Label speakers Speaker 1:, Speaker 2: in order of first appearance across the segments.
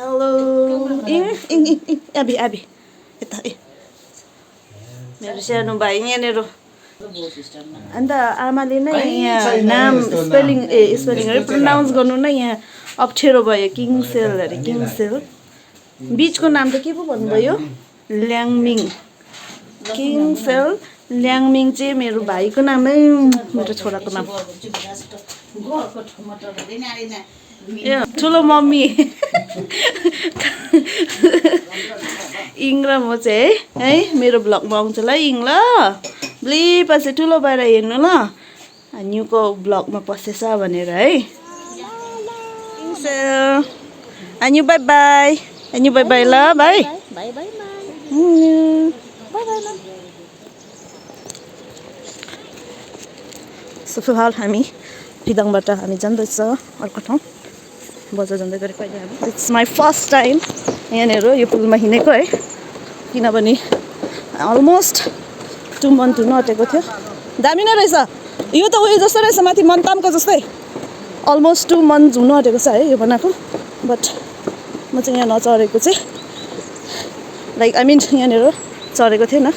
Speaker 1: Hello AB AB यता ए मेरो सानो भाइ यहाँनिर अन्त आमाले नै यहाँ नाम स्पेलिङ प्रोनाउन्स गर्नु नै यहाँ अप्ठ्यारो भयो किङसेल अरे किङसेल बीचको नाम त के पो भन्नुभयो ल्याङमिङ किङसेल ल्याङमिङ चाहिँ मेरो भाइको नामै मेरो छोराको नाम ए ठुलो मम्मी इङ र म चाहिँ है मेरो भ्लगमा आउँछ ल इङ ल पछि ठुलो भएर हेर्नु ल न्युको भ्लगमा पसेछ भनेर है अन्यु बाई बाई अन्यु बाई बाई ल भाइ बाई बाई सो फिलहाल हामी फिदाङबाट हामी जाँदैछ अर्को ठाउँ बजार जाँदै गरेको अहिले अब इट्स माई फर्स्ट टाइम यहाँनिर यो पुलमा हिँडेको है किनभने अलमोस्ट 2 मन्थ हुनु आँटेको थियो दामी नै रहेछ यो त उयो जस्तो रहेछ माथि मन्तामको जस्तै अलमोस्ट 2 मन्थ हुनु आँटेको छ है यो बनाएको बट म चाहिँ यहाँ नचढेको चाहिँ लाइक आई मिन यहाँनिर चढेको थिएन ओ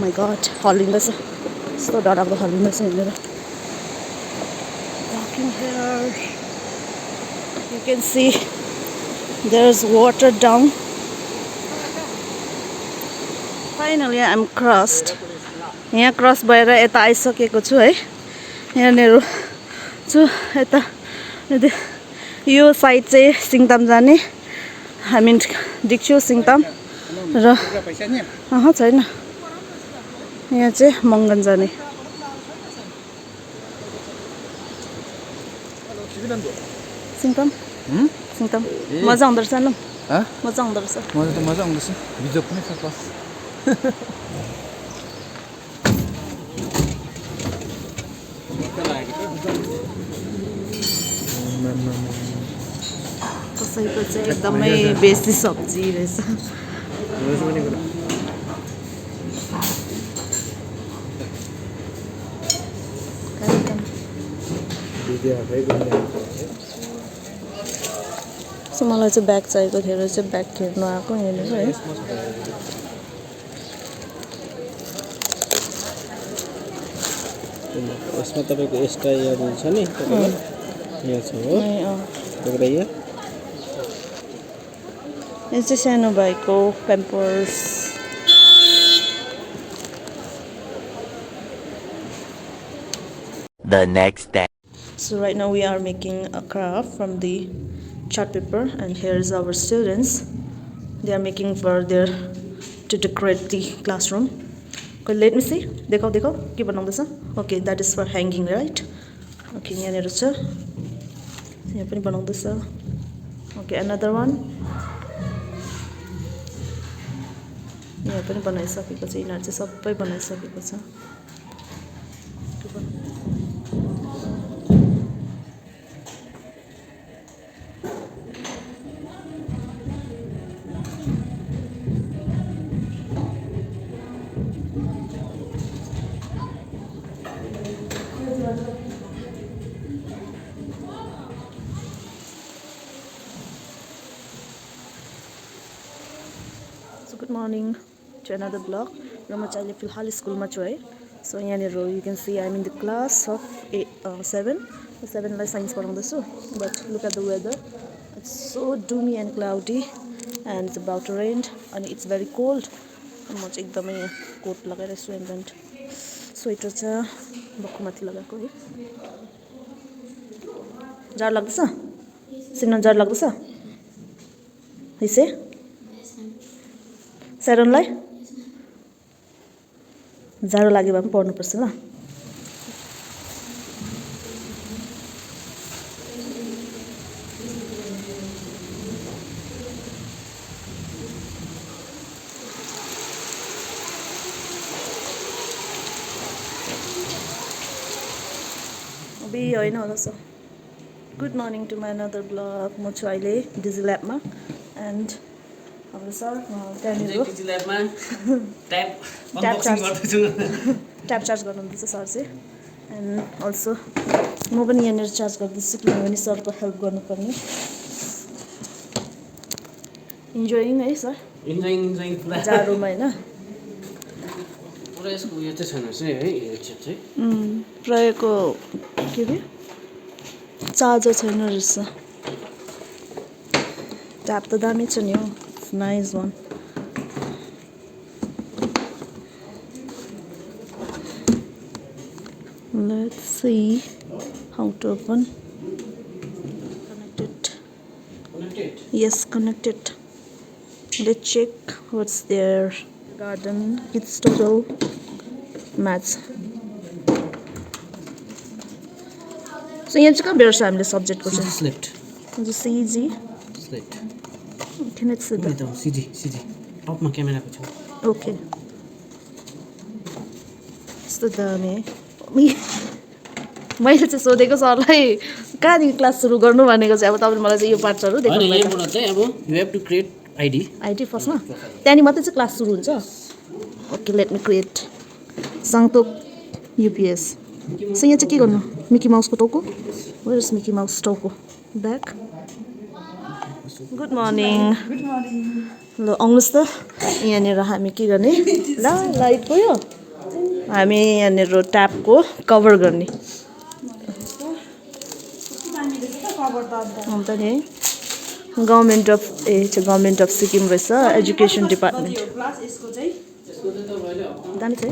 Speaker 1: माई गड हल्लिँदैछ यस्तो डरलाग्दो हल्लिँदैछ यहाँनिर walking here you can see there's water down finally I'm crossed यहाँ क्रस भएर यता आइसकेको छु है यहाँनिर छु यता यो साइड चाहिँ सिङताम जाने आई मिन डिक्छु सिङताम र छैन यहाँ चाहिँ मङ्गन जाने सिङताम सिङताम मजा आउँदो रहेछ ल मजा आउँदो रहेछ
Speaker 2: मजा आउँदैछ बिजोग पनि छ क्लास
Speaker 1: कसैको चाहिँ एकदमै बेसी सब्जी रहेछ सो मलाई चाहिँ ब्याग चाहिएको थियो र चाहिँ ब्याग हेर्नु आएको यहाँनिर है
Speaker 2: यसमा तपाईँको एक्स्ट्रा याद हुन्छ नि यहाँ छ हो तपाईँ यो
Speaker 1: चाहिँ सानो भाइको प्याम्पर्स
Speaker 3: The next day.
Speaker 1: So right now we are making a craft from the chart paper and here's our students. They are making for their to decorate the classroom. Okay, let me see. Dekho ke banaउँदैछ Okay, that is for hanging, right? Okay, यहाँनिर छ यहाँ पनि बनाउँदैछ Okay, another one. यहाँ पनि बनाइसकेको छ यिनीहरु चाहिँ सबै बनाइसकेको छ Good morning to another vlog. र म चाहिँ अहिले फिलहाल स्कुलमा छु है सो यहाँनिर you can see I'm in the class of 7 लाई साइन्स पढाउँदैछु but look at the weather it's so doomy and cloudy and it's about to rain and it's very cold म चाहिँ एकदमै कोट लगाइरहेको छु and स्वेटर छ बक्खुमाथि लगाएको है जाडो लाग्दैछ सिमरन जाडो लाग्दैछ हैसे सेरनलाई जाडो लाग्यो भने पढ्नुपर्छ ल अबि होइन होला so good morning to my another blog म छु अहिले डिजी ल्याबमा एन्ड अब सर त्यहाँनिर ट्याप चार्ज गर्नुहुँदैछ सर चाहिँ एन्ड अल्सो म पनि यहाँनिर चार्ज गर्दैछु किनभने सरको हेल्प गर्नुपर्ने इन्जोइङ है सर
Speaker 2: इन्जोइङ पुरा
Speaker 1: जाडोमा होइन
Speaker 2: पुरा यसको उयो चाहिँ छैन रहेछ है हेडसेट चाहिँ
Speaker 1: प्रयोगको के अरे चार्जर छैन रहेछ ट्याप त दामी छ नि हो nice one let's see how to open
Speaker 2: Connected.
Speaker 1: yes connected let's check what's their garden kids total maths so यहाँ चाहिँ कहाँ भेट्छ हामीले सब्जेक्टको चाहिँ
Speaker 2: Slept.
Speaker 1: जो सिजी
Speaker 2: Slept.
Speaker 1: can it see that
Speaker 2: सिजी टपमा क्यामेराको छ
Speaker 1: okay यस्तो दामी है मैले चाहिँ सोधेको सरलाई कहाँदेखि क्लास सुरु गर्नु भनेको चाहिँ अब तपाईँले मलाई चाहिँ यो पार्ट्सहरू
Speaker 2: हैन यहाँबाट चाहिँ अब you have to create ID
Speaker 1: ID फर्स्टमा त्यहाँदेखि मात्रै चाहिँ क्लास सुरु हुन्छ okay let me create Sangtok UPS so यहाँ चाहिँ के गर्नु मिकी माउसको टाउको वेयर इज मिकी माउस टाउको ब्याक गुड मर्निङ ल आउनुहोस् त यहाँनिर हामी के गर्ने ल लाइट गयो हामी यहाँनिर ट्यापको कभर गर्ने अन्त नि government of government of Sikkim रहेछ एजुकेसन डिपार्टमेन्ट दामी छ है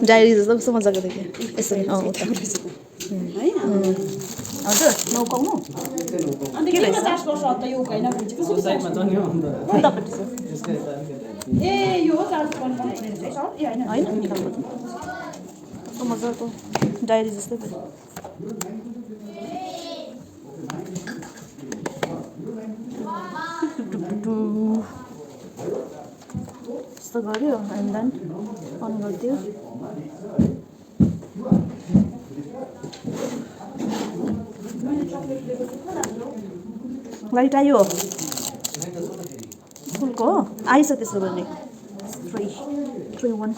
Speaker 1: डायरी जस्तो कस्तो मजाको देखेँ यसरी उता हजुर नौकाउनु के रहेछ होइन कस्तो मजाको डायरी जस्तै भयो यस्तो गऱ्यो एन्ड देन अन गरिदियो लाइट आयो स्कुलको हो आइस त्यसो भने 3-1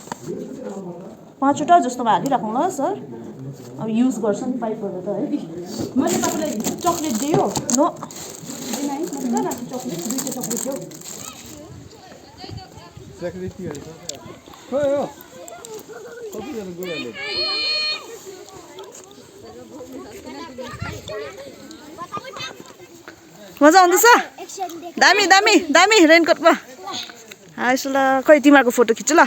Speaker 1: 5वटा जस्तोमा हालिराखौँ ल सर अब युज गर्छ नि पाइपहरू त है मैले तपाईँलाई चक्लेट दियो नो चक्लेट 2टा चक्लेट दियो मजा आउँदैछ दामी दामी दामी रेनकोटमा ल खै तिमीहरूको फोटो खिच्छु ल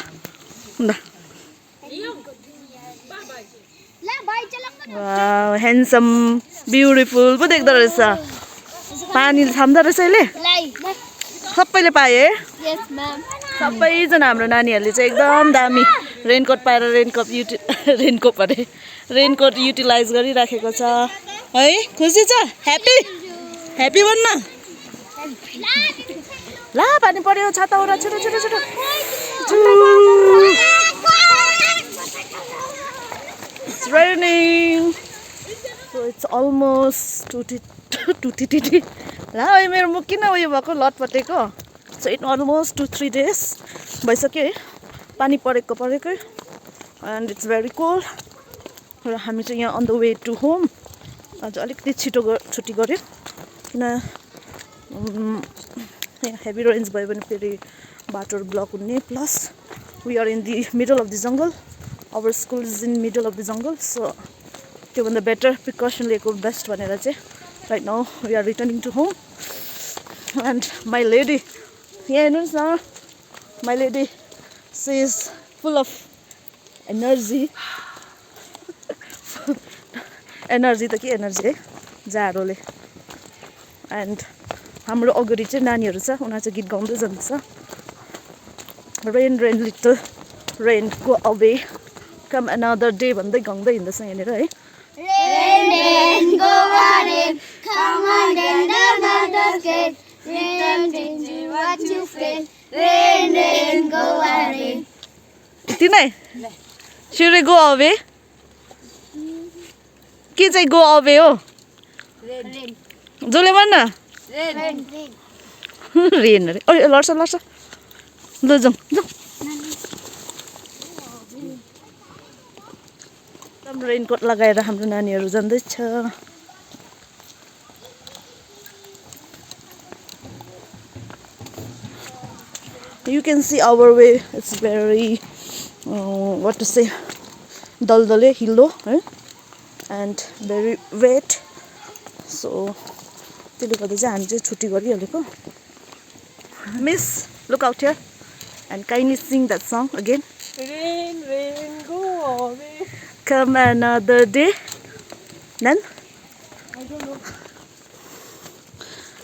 Speaker 1: ह्यान्डसम ब्युटिफुल पो देख्दो रहेछ पानी छाम्दो रहेछ अहिले सबैले पाए है सबैजना हाम्रो नानीहरूले चाहिँ एकदम दामी रेनकोट पाएर रेनकोट युटिलाइज गरिराखेको छ है खुसी छ ह्याप्पी बन्न ला पानी पर्यो छाता उरा छिटो छिटो छिटो It's raining so it's almost टुटी ला मेरो मुख किन उयो भएको लटपटेको so it almost 2-3 days भइसक्यो है पानी परेकै and it's very cold र हामी चाहिँ यहाँ on the way to home आज अलिकति छिटो छुट्टी गर्यो किन heavy rains भयो भने फेरि बाटोहरू ब्लक हुने plus we are in the middle of the jungle our school is in middle of the jungle so त्यो भन्दा better precaution लिएको best भनेर चाहिँ right now we are returning to home and my lady यहाँ हेर्नुहोस् न my lady she is full of energy energy त के एनर्जी है जाडोले एन्ड हाम्रो अगाडि चाहिँ नानीहरू छ उनीहरू चाहिँ गीत गाउँदै जान्छ rain rain little rain go away कम अनदर डे भन्दै गाउँदै हिँड्दैछ यहाँनिर है
Speaker 3: Rain, rain, go away. Come on, then another skate. Rain, rain, do what you feel. Rain, rain, go away.
Speaker 1: यति नै सिरे गो अवे के चाहिँ गो अवे हो
Speaker 3: Rain,
Speaker 1: जसले भन्न
Speaker 3: rain,
Speaker 1: रेन अरे ओ लड्छ ल जाउँ रेनकोट लगाएर हाम्रो नानीहरू जाँदैछ। You can see our way. It's very what to say, daldale, hillo, and very wet. So त्यसले गर्दा चाहिँ हामी चाहिँ छुट्टी गरिहालेको। Miss, look out here and kindly sing that song again.
Speaker 2: Rain, rain, go away.
Speaker 1: Come another day. Then
Speaker 2: I don't know.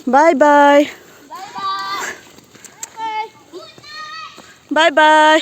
Speaker 1: bye bye. Bye bye.